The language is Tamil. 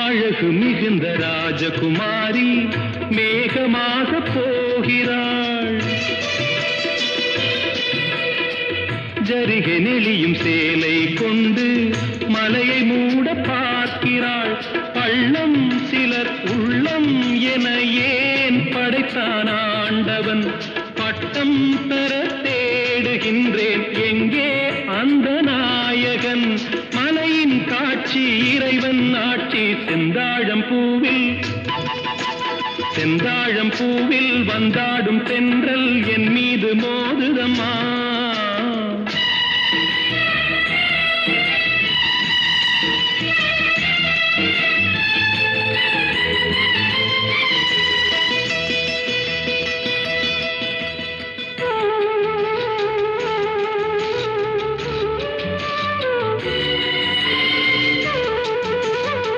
அழகு மிகுந்த ராஜகுமாரி மேகமாக போகிறாள். ஜரிகை நெளியும் சேலை கொண்டு மலையை மூட பார்க்கிறாள். பள்ளம் சிலர் உள்ளம் என ஏன் படைத்தான் ஆண்டவன்? பட்டம் பெற தேடுகின்றேன், எங்கே அந்த நாயகன்? மலையின் காட்சி இறைவன் ஆட்சி. செந்தாழம் பூவில் வந்தாடும் தென்றல் என் மீது மோதுதம்மா.